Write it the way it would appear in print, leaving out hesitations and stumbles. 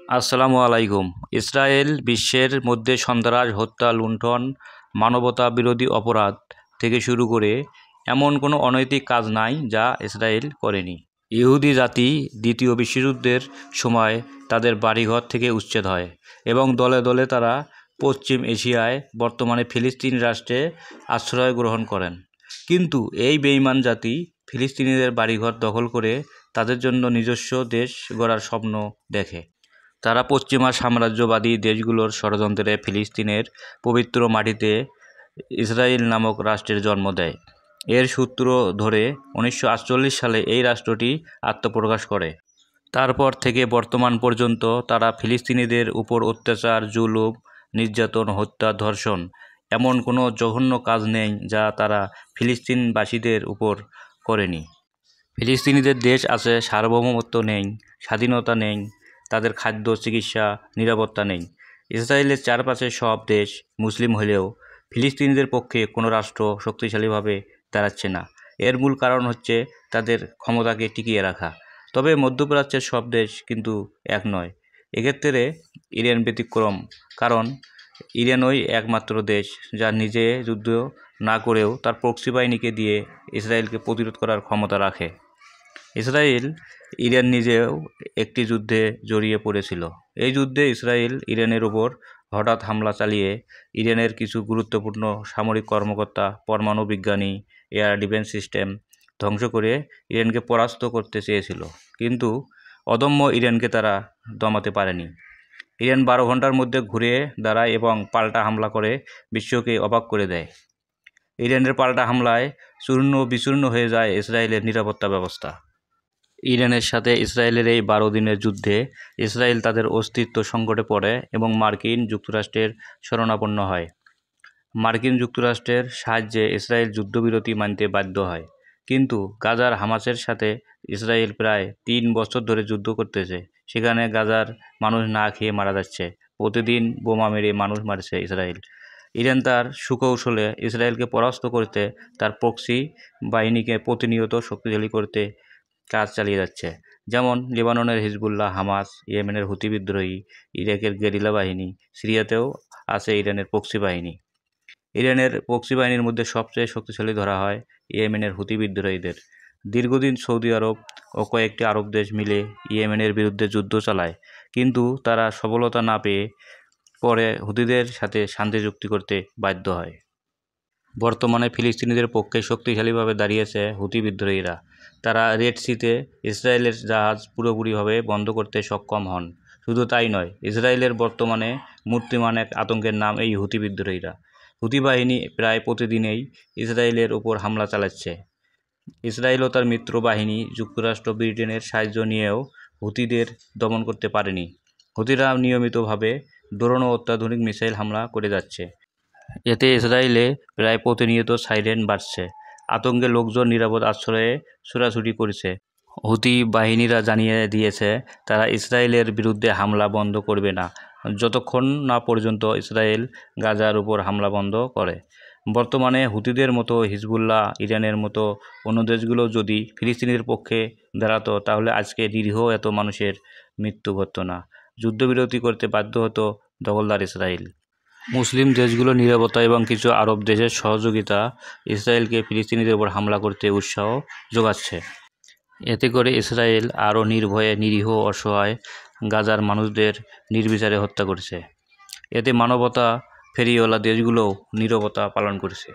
আসসালামু আলাইকুম। ইসরায়েল বিশ্বের মধ্যে সন্ত্রাস, হত্যা, লুণ্ঠন, মানবতা বিরোধী অপরাধ থেকে শুরু করে এমন কোনো অনৈতিক কাজ নাই যা ইসরায়েল করেনি। ইহুদি জাতি দ্বিতীয় বিশ্বযুদ্ধের সময় তাদের বাড়িঘর থেকে উচ্ছেদ হয় এবং দলে দলে তারা পশ্চিম এশিয়ায় বর্তমানে ফিলিস্তিন রাষ্ট্রে আশ্রয় গ্রহণ করেন। কিন্তু এই বেঈমান জাতি ফিলিস্তিনিদের বাড়িঘর দখল করে তাদের জন্য নিজস্ব দেশ গড়ার স্বপ্ন দেখে। তারা পশ্চিমা সাম্রাজ্যবাদী দেশগুলোর ষড়যন্ত্রে ফিলিস্তিনের পবিত্র মাটিতে ইসরায়েল নামক রাষ্ট্রের জন্ম দেয়। এর সূত্র ধরে 1948 সালে এই রাষ্ট্রটি আত্মপ্রকাশ করে। তারপর থেকে বর্তমান পর্যন্ত তারা ফিলিস্তিনিদের উপর অত্যাচার, জুলুম, নির্যাতন, হত্যা, ধর্ষণ এমন কোনো জঘন্য কাজ নেই যা তারা ফিলিস্তিনবাসীদের উপর করেনি। ফিলিস্তিনিদের দেশ আছে, সার্বভৌমত্ব নেই, স্বাধীনতা নেই, তাদের খাদ্য, চিকিৎসা, নিরাপত্তা নেই। ইসরায়েলের চারপাশের সব দেশ মুসলিম হলেও ফিলিস্তিনিদের পক্ষে কোনো রাষ্ট্র শক্তিশালীভাবে দাঁড়াচ্ছে না। এর মূল কারণ হচ্ছে তাদের ক্ষমতাকে টিকিয়ে রাখা। তবে মধ্যপ্রাচ্যের সব দেশ কিন্তু এক নয়। এক্ষেত্রে ইরান ব্যতিক্রম, কারণ ইরানই একমাত্র দেশ যা নিজে যুদ্ধ না করেও তার প্রক্সি বাহিনীকে দিয়ে ইসরায়েলকে প্রতিরোধ করার ক্ষমতা রাখে। ইরান নিজেও একটি যুদ্ধে জড়িয়ে পড়েছিল। এই যুদ্ধে ইসরায়েল ইরানের ওপর হঠাৎ হামলা চালিয়ে ইরানের কিছু গুরুত্বপূর্ণ সামরিক কর্মকর্তা, পরমাণু বিজ্ঞানী, এয়ার ডিফেন্স সিস্টেম ধ্বংস করে ইরানকে পরাস্ত করতে চেয়েছিল। কিন্তু অদম্য ইরানকে তারা দমাতে পারেনি। ইরান 12 ঘন্টার মধ্যে ঘুরে দাঁড়ায় এবং পাল্টা হামলা করে বিশ্বকে অবাক করে দেয়। ইরানের পাল্টা হামলায় চূর্ণ বিচূর্ণ হয়ে যায় ইসরায়েলের নিরাপত্তা ব্যবস্থা। ইরানের সাথে ইসরায়েলের এই 12 দিনের যুদ্ধে ইসরায়েল তাদের অস্তিত্ব সংকটে পড়ে এবং মার্কিন যুক্তরাষ্ট্রের শরণাপন্ন হয়। মার্কিন যুক্তরাষ্ট্রের সাহায্যে ইসরায়েল যুদ্ধবিরতি মানতে বাধ্য হয়। কিন্তু গাজার হামাসের সাথে ইসরায়েল প্রায় 3 বছর ধরে যুদ্ধ করতেছে। সেখানে গাজার মানুষ না খেয়ে মারা যাচ্ছে। প্রতিদিন বোমা মেরে মানুষ মারছে ইসরায়েল। ইরান তার সুকৌশলে ইসরায়েলকে পরাস্ত করতে তার প্রক্সি বাহিনীকে প্রতিনিয়ত শক্তিশালী করতে কাজ চালিয়ে যাচ্ছে। যেমন লেবাননের হিজবুল্লাহ, হামাস, ইয়েমেনের হুতি বিদ্রোহী, ইরাকের গেরিলা বাহিনী, সিরিয়াতেও আছে ইরানের প্রক্সি বাহিনী। ইরানের প্রক্সি বাহিনীর মধ্যে সবচেয়ে শক্তিশালী ধরা হয় ইয়েমেনের হুতি বিদ্রোহীদের। দীর্ঘদিন সৌদি আরব ও কয়েকটি আরব দেশ মিলে ইয়েমেনের বিরুদ্ধে যুদ্ধ চালায়, কিন্তু তারা সফলতা না পেয়ে পরে হুতিদের সাথে শান্তি চুক্তি করতে বাধ্য হয়। বর্তমানে ফিলিস্তিনিদের পক্ষে শক্তিশালীভাবে দাঁড়িয়েছে হুতি বিদ্রোহীরা। তারা রেড সিতে ইসরায়েলের জাহাজ পুরোপুরিভাবে বন্ধ করতে সক্ষম হন। শুধু তাই নয়, ইসরায়েলের বর্তমানে মূর্তিমান এক আতঙ্কের নাম এই হুতি বিদ্রোহীরা। হুতি বাহিনী প্রায় প্রতিদিনই ইসরায়েলের উপর হামলা চালাচ্ছে। ইসরায়েল ও তার মিত্র বাহিনী যুক্তরাষ্ট্র, ব্রিটেনের সাহায্য নিয়েও হুতিদের দমন করতে পারেনি। হুতিরা নিয়মিতভাবে ড্রোন ও অত্যাধুনিক মিসাইল হামলা করে যাচ্ছে। এতে ইসরায়েলে প্রায় প্রতিনিয়ত সাইরেন বাজছে। আতঙ্কে লোকজন নিরাপদ আশ্রয়ে ছোটাছুটি করছে। হুতি বাহিনীরা জানিয়ে দিয়েছে তারা ইসরায়েলের বিরুদ্ধে হামলা বন্ধ করবে না যতক্ষণ না পর্যন্ত ইসরায়েল গাজার উপর হামলা বন্ধ করে। বর্তমানে হুতিদের মতো হিজবুল্লাহ, ইরানের মতো অন্য দেশগুলো যদি ফিলিস্তিনিদের পক্ষে দাঁড়াতো তাহলে আজকে নিরীহ এত মানুষের মৃত্যু ঘটতো না। যুদ্ধবিরতি করতে বাধ্য হতো দখলদার ইসরায়েল। মুসলিম দেশগুলো নিরাপত্তা এবং কিছু আরব দেশের সহযোগিতা ইসরায়েলকে ফিলিস্তিনিদের উপর হামলা করতে উৎসাহ যোগাচ্ছে। এতে করে ইসরায়েল আরও নির্ভয়ে নিরীহ, অসহায় গাজার মানুষদের নির্বিচারে হত্যা করছে। এতে মানবতা ফেরিওয়ালা দেশগুলোও নীরবতা পালন করছে।